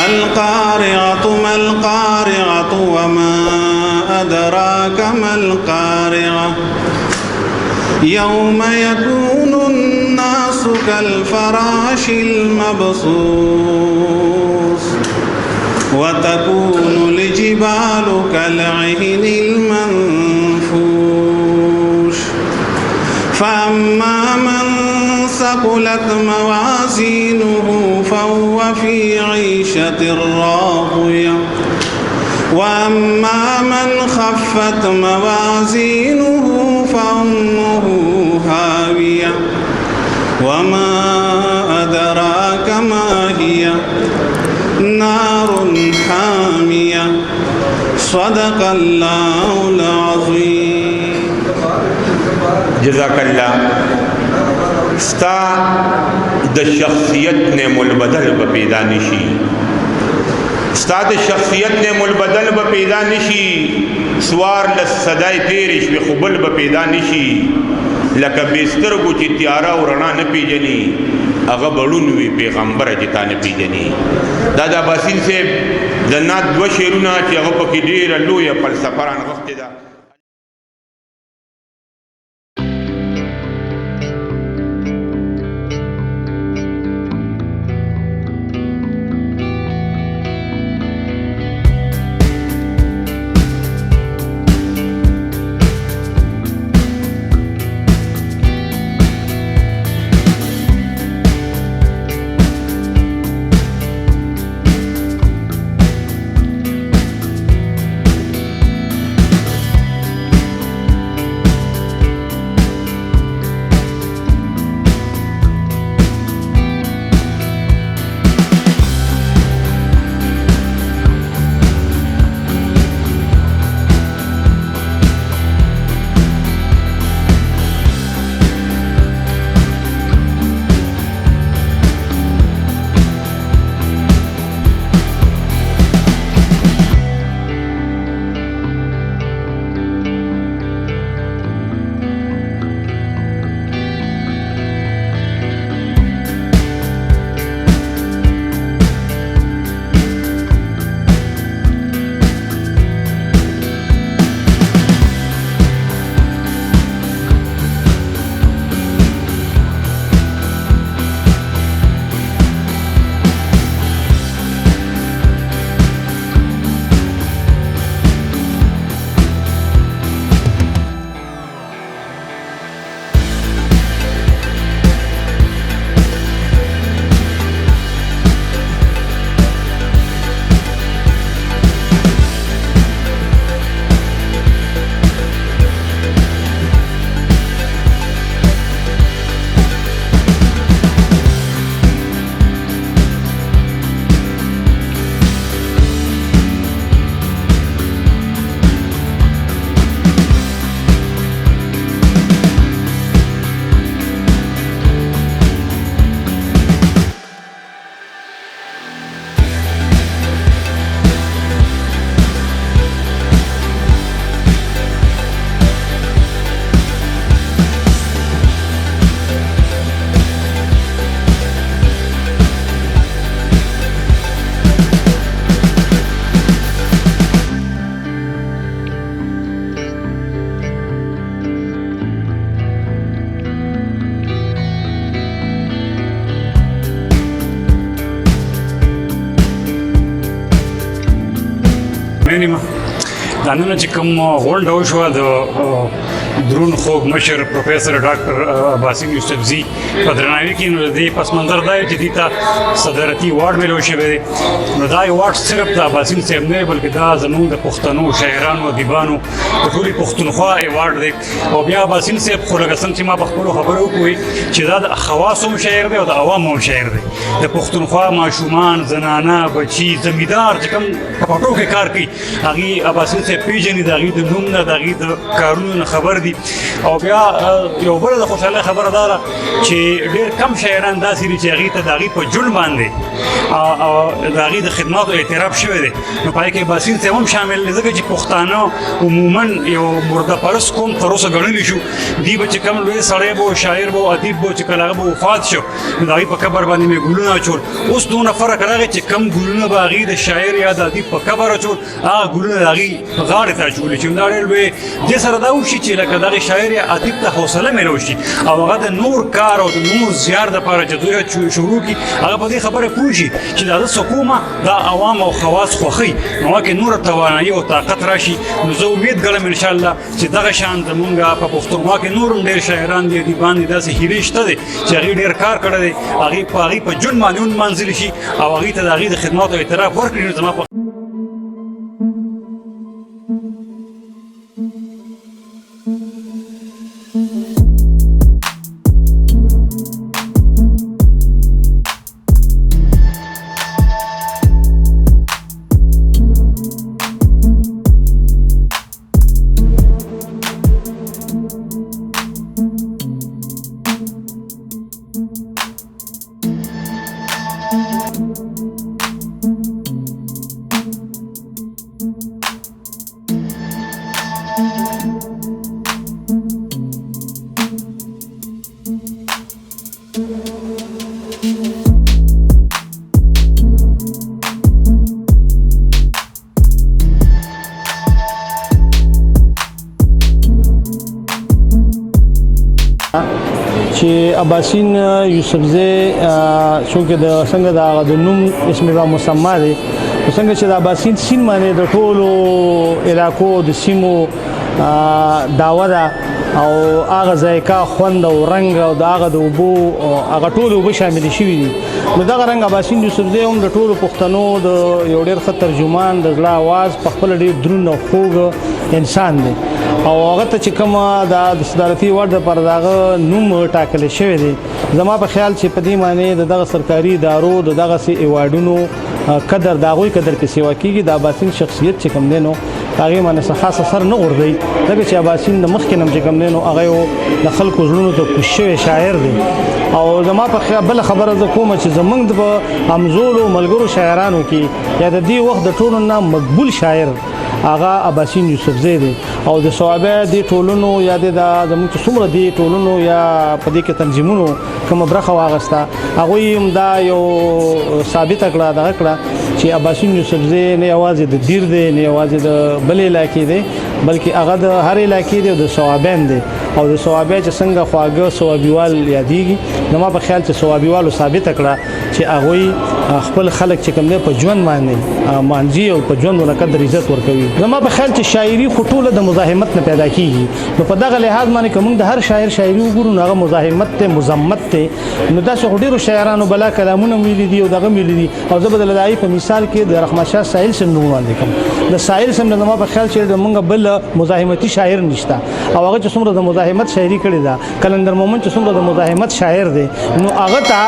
القارعة ما القارعة وما أدراك ما القارعة يوم يكون الناس كالفراش المبثوث وتكون الجبال كالعهن المنفوش فأما من ثقلت موازينه فهو في عيشة راضية وأما من خفت موازينه فأمه هاوية وما أدراك ما هي نار حامية صدق الله العظيم. جزاک اللہ. ستا د شخصیت نعم البدل به پیدا نشي، ستا د شخصیت نعم البدل به پیدا نشي، سوار لس صدای تیرې شوې خو بل به پیدا نشي، لکه بېسترګو چې تیاره او رڼا نه پیژني هغه بړون وي پیغمبره چې تا نه پیژني. دا د اباسین صاحب د نعت دوه شعرونه چې هغه پکې ډېره لویه فلسفه رانغښتې ده. دا نن چې کوم غونډه وشوه د درون خوږ مشر پروفیسر ډاکټر اباسین یوسفزي په درناوي کې، نو د دې پس منظر دا چې دې ته صدارتي ایوارډ میلو شوی دی. نو دا ایوارډ صرف د اباسین صاحب نه بلکې دا زموږ د پښتنو شاعرانو ادیبانو د ټولې پښتونخوا ایوارډ دی. او بیا اباسین صاحب خو لکه څنګه چې ما په خپلو خبرو وکړي چې دا د خواصو هم شاعر دی او د عوامو هم شاعر دی. د پښتونخوا ماشومان، زنانه، بچي، زمیندار چې کوم په پټو کې کار کوي هغې اباسین صاحب پېژني، د هغې د نوم نه، د هغې د کارونو نه خبر دي. او بیا یو بل د خوشاله خبره ده چې ډېر کم شاعران داسې دي چې هغې ته د هغې په جون باندې او د هغې د خدماتو اعتراف شوی دی. نو په هغې کې باسین صاحب هم شامل دی ځکه چې پښتانه عموما یو مرده پرست قوم تر اوسه ګڼلی شو. دوی به چې کوم لوی سړی به شاعر به ادیب به چې کله هغه به وفات شو نو د هغې په قبر باندې مې ګلونه اچول. اوس دونه فرق راغی چې کم ګلونه به هغې د شاعر یا د ادیب په قبر اچول هغه ګلونه د هغې غاړې ته اچولي چې دا ډېر لوی دې سره دا وشي چې لکه دغه شاعر یا ادیب ته حوصله میلو شي او هغه د نور کار او د نور زیار دپاره چې دوی شروع کړي هغه په دې خبره پوه شي چې دا زه څه کومه دا عوام او خواص خوښوي نو هغه کې نوره توانایي او طاقت راشي. نو زه امید ګڼم انشاءالله چې دغه شان زمونږ په پښتونخوا کې نور هم ډېر شاعران دي ادیبان دي داسې هیلې شته دی چې هغې ډېر کار کړی دی هغې په جون باندې ونمانځلي شي او هغې ته د هغې د خدماتو اعتراف ورکړي. نو زما په چې اباسین یوسفزی چونکې د څنګه د نوم اسم را مسما دی څنګه چې د اباسین سیند باندې د ټولو علاقو د سیمو دعوه ده او هغه ذایقه خوند او رنګ او د هغه د اوبو هغه ټول اوبه شامل شوي دي. نو دغه رنګ اباسین یوسفزی هم د ټولو پښتنو د یو ډېر ښه ترجمان د زړه اواز په خپله ډېر دروند او خوږ انسان دی او هغه ته چې کومه د صدارتي وړ دپاره د هغه نوم ټاکلی شوی دی. زما په خیال چې په دې معنی د دغه سرکاري ادارو د دغسې ایوارډونو قدر د هغوی قدر کې سیوا کېږي. د اباسین شخصیت چې کوم دی نو هغې باندې څه خاص اثر نه غورځوي ځکه چې اباسین د مخکې نه چې کوم دی نو هغه یو د خلکو زړونو ته کوز شوی شاعر دی. او زما په خیال بله خبره زه کومه چې زموږ د همزولو ملګرو شاعرانو کې یا د دې وخت د ټولو نه مقبول شاعر هغه اباسین یوسفزی دی او د صوابی دې ټولنو یا د زموږ چې څومره دې ټولنو یا په دې کې تنظیمونو کومه برخه واخیسته هغوی هم دا یو ثابته کړه دغه کړه چې اباسین یوسفزی نه یوازې د دیر دی نه یوازې د بلې علاقې دی بلکې هغه د هر علاقې دی او د صوابین دی او د صوابی چې څنګه خواږه صوابیوال یادېږي زما په خیال چې صوابیوالو ثابته کړه چې هغوی خپل خلک چې کوم دی په ژوند باندې مانځي او په ژوند ورنه قدر عزت ورکوي. زما په خیال چې شاعري خو ټوله د مزاحمت نه پیدا کېږي. نو په دغه لحاظ باندې که موږ د هر شاعر شاعري وګورو نو هغه مزاحمت دی مذمت دی. نو داسې خو ډېرو شاعرانو بلا کلامونه ویلي دي او دغه ویلي دي او زه به د هغې په مثال کې د رحمت شاه ساحل صاحب نوم وړاندې کوم. د ساحل صاحب نه زما په خیال چې موږ بل مزاحمتي شاعر نشته او هغه چې څومره د مزاحمت شاعري کړې ده کلندر مومن چې څومره د مزاحمت شاعر دی نو هغه ته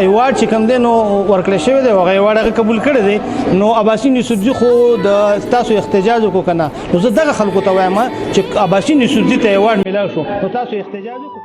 ایوارډ چې کوم دی نو ورکړی شوی دی او هغه ایوارډ هغه قبول کړی دی. نو اباسین یوسفزي خو د تاسو احتجاج وکړو که نه نو زه دغه خلکو ته وایم چې اباسین یوسفزي ته ایوارډ میلاو شو نو تاسو احتجاج وکړو.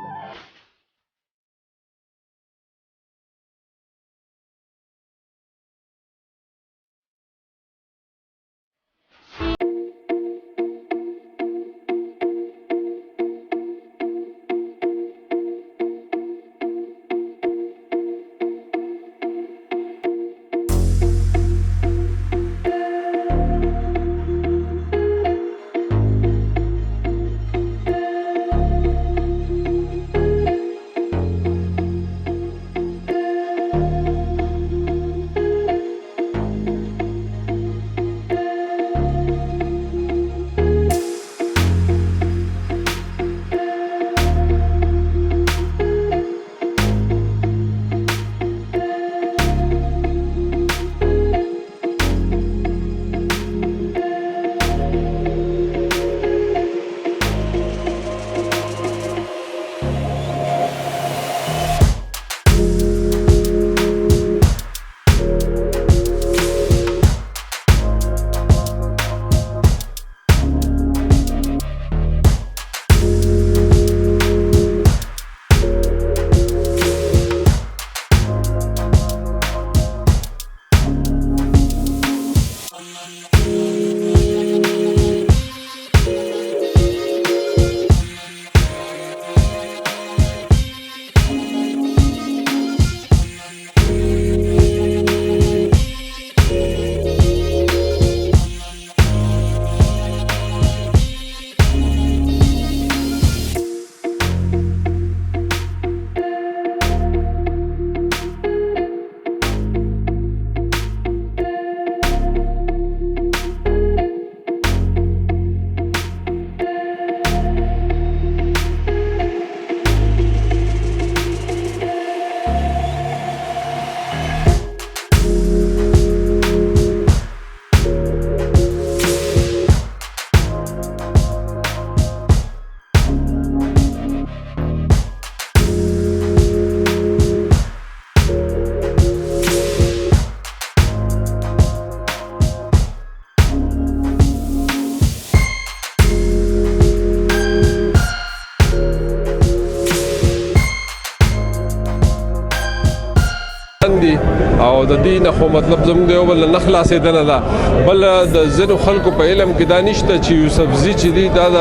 او د دې نه خو مطلب زموږ د یو بل نه خلاصېدنه ده. بل د ځینو خلکو په علم کې دا نشته چې یوسفزي چې دی دا د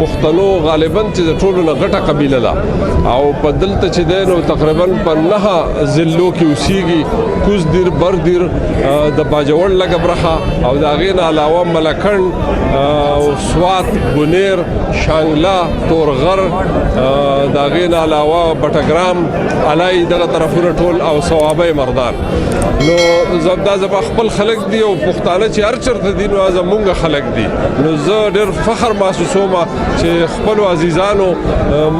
پښتنو غالبا چې د ټولو نه غټه قبیله ده او په دلته چې دی نو تقریبا په 9 ضلعو کې اوسېږي. کوز دیر، بردیر، د باجوړ لږه برخه او د هغې نه علاوه ملکنډ، سوات، بونیر، شانګله، تورغر، د هغې نه علاوه بټګرام، علای دغه طرفونه ټول او صوابی مردان. نو دا زما خپل خلک دي او پښتانه چې هر چېرته دي نو زمونږ خلک دي. نو زه ډېر فخر محسوسوم چې خپلو عزیزانو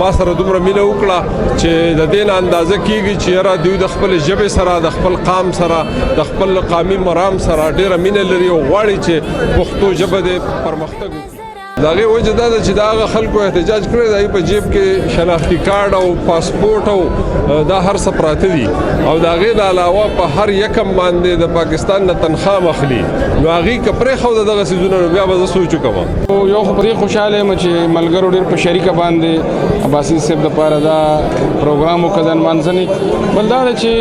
ما سره دومره مینه وکړه چې د دې نه اندازه کېږي چې یاره دوی د خپلې ژبې سره، د خپل قام سره، د خپل قامي مرام سره ډېره مینه لري او غواړي چې پښتو ژبه د پرمختګ وکړي. د هغې وجه دا ده چې د هغه خلکو احتجاج کړی د هغوی په جیب کې شناختي کارډ او پاسپورټ او دا هر څه پراته دي او د هغې نه علاوه په هر یکم باندې د پاکستان نه تنخوا اخلي. نو هغوی که پرېښوده دغه څیزونه نو بیا به زه سوچ وکړم. یو خو پرې خوشحاله یم چې ملګرو ډېر په شریکه باندې اباسین صاحب دپاره دا پروګرام وکړه د نمانځنې. بل دا ده چې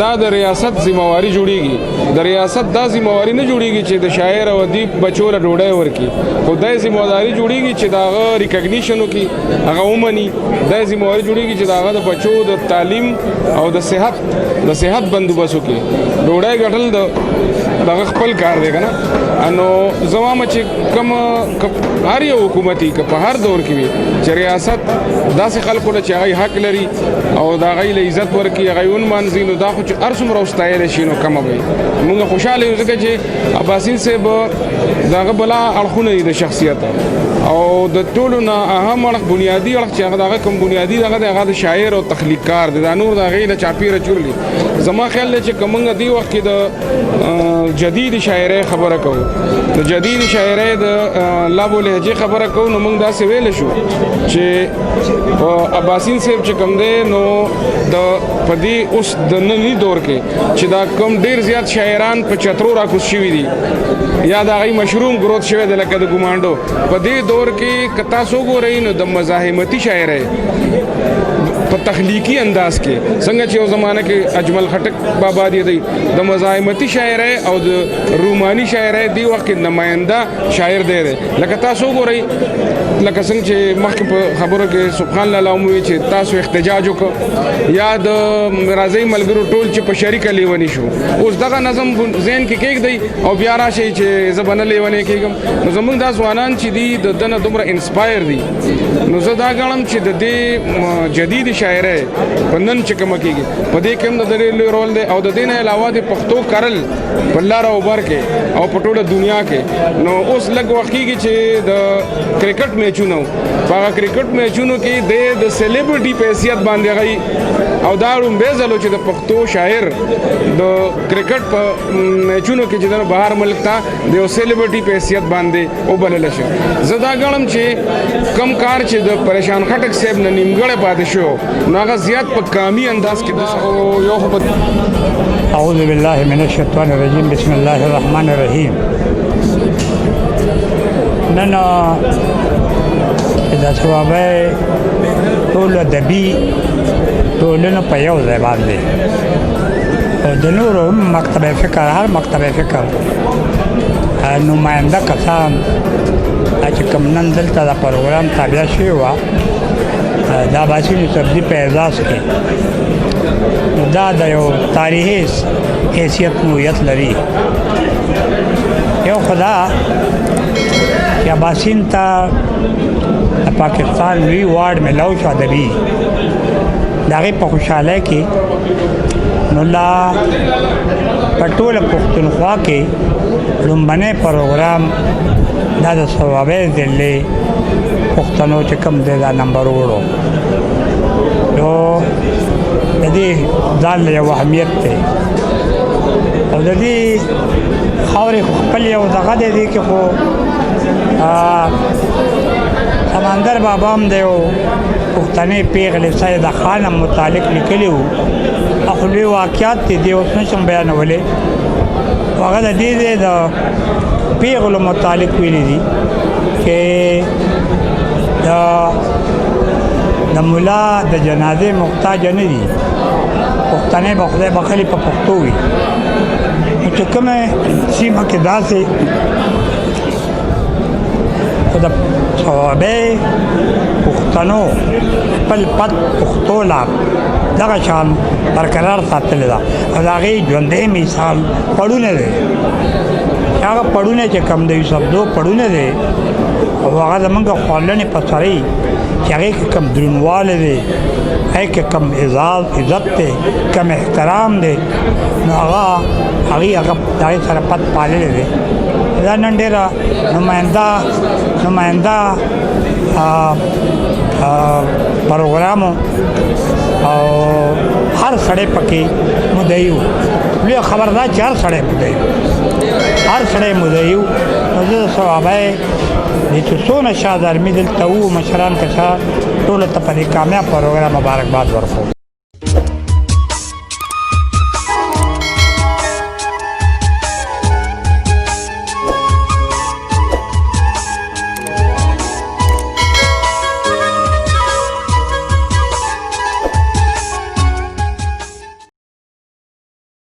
دا د ریاست ذمهواري جوړېږي. د ریاست دا ذمهواري نه جوړېږي چې د شاعر او ادیب بچو له ډوډۍ ورکړي، خو دا ذمہواری جوړیږي چې دا هغه ریکګنیشن وکړي، هغه ومني. دا ذمہواری جوړیږي چې دا هغه د بچو د تعلیم او د صحت بندوبست وکړي. ډوډۍ ګټل د هغه خپل کار دی که نه. نو زه وایم چې کوم هر یو حکومتي که په هر دور کې وي چې ریاست داسې خلکو له چې هغوی حق لري او د هغوی له عزت ورکړي، هغوی ونمانځي، نو دا خو چې هر څومره وستایلی شي نو کمه به وي. موږ خوشحاله یو ځکه چې اباسین صاحب د هغه بلا اړخونه دي د شخصیت او د ټولو نه اهم اړخ بنیادي اړخ چې هغه د هغه کوم بنیادي دغه د هغه د شاعر او تخلیقکار دی. دا نور د هغې نه چاپېره چورلي. زما خیال دی چې که موږ دې وخت کې د جدید شاعرۍ خبره کوو، د جدید شاعرۍ د لب و لهجې خبره کوو، نو موږ داسې ویلی شو چې اباسین صاحب چې کوم دی نو په دې اوس د ننني دور کې چې دا کوم ډېر زیات شاعران په چترو راکوز شوي دي یا د هغوی مشروم ګروت شوی دی لکه د ګمانډو، په دې دور کې که تاسو وګورئ نو د مزاحمتي شاعرۍ په تخلیقي انداز کې څنګه چې یو زمانه کې اجمل خټک بابا دی د مزاحمتي شاعرۍ او د روماني شاعرۍ دی وخت کې نماینده شاعر دی لکه تاسو وګورئ لکه څنګه چې مخکې په خبرو کې سبحان الله وموي چې تاسو احتجاج وکړو یا د راځئ ملګرو ټول چې په شریکه لیونی شو. اوس دغه نظم ذهن کې کېږدئ او بیا راشئ چې زه به نه لیونی کېږم. نو زموږ دا ځوانان چې دي د ده نه دومره انسپایر دي. نو زه دا ګڼم چې د دې جدید شاعرۍ په نن چې کومه کېږي په دې کې هم د ډېر لوی رول دی او د دې نه علاوه د پښتو کرل په لاره او بر کې او په ټوله دنیا کې. نو اوس لږ وخت کېږي چې د کرکټ میچونو په هغه کرکټ میچونو کې د سیلیبریټي په حیثیت باندې هغوی او دا لومبی ځل و چې د پښتو شاعر د کرکټ په میچونو کې چې د بهر ملک ته د یو سیلیبریټي په حیثیت باندې وبللی شي. زه دا ګڼم چې کم کار چې د پریشان خټک صاحب نه نیمګړی پاتې شو نو هغه زیات په کامي انداز کې یو خو اعوذ بالله من الشیطان الرجیم بسم الله الرحمن الرحیم. نن د سوابۍ ټول ادبي ټولنه په یو ځای باندې او د نورو مکتب فکر هر مکتب فکر نماینده کسان چې کوم نن دلته د پروګرام تابع شوي وه د اباسین یوسفزي په اعزاز کې دا د یو تاریخي حیثیت نوعیت لري. یو خدا چې اباسین ته د پاکستان لوی واډ میلاو شو ادبي د هغې په خوشحالۍ کې نو لا په ټوله پښتونخوا کې لومبنی پروګرام دا د سوابۍ ضلعې پښتنو چې کوم دی دا نمبر وړو نو د دې ځان له یو اهمیت دی او د دې خاورې خپل یو دغه دی دې کې خو سمندر بابا هم د یو پښتنې پیغلې سیده خان هم متعلق لیکلي وو خو لوی واقعات دي دې اوس نشم بیانولی. هغه د دې دی د پیغلو متعلق ویلي دي چې د ملا د جنازې محتاج نه دي پښتنې به خدای بخښلي په پښتو وي. نو چې کومه سیمه کې داسې خو د صوابۍ پښتنو خپل پت پښتو لا دغه شان برقرار ساتلې ده او د هغې ژوندی مثال پړونه دی. هغه پړونه چې کوم د یوسفزو پړونه دی او هغه زمونږ خوړلنې په سرۍ چې هغې کې کوم درونوالی دی، هغې کې کوم عزت دی، کوم احترام دی، نو هغې سره پت پاللی دی. دا نن ډېره نماینده پروګرامو او هر سړی پکې مدعي و. لویه خبر ده چې هر سړی مدعي و. نو زه د صوابۍ دې چې څونه شاه زلمي دلته وو مشران کشران ټولو ته په دې کامیاب پروګرام مبارکباد ورکوم.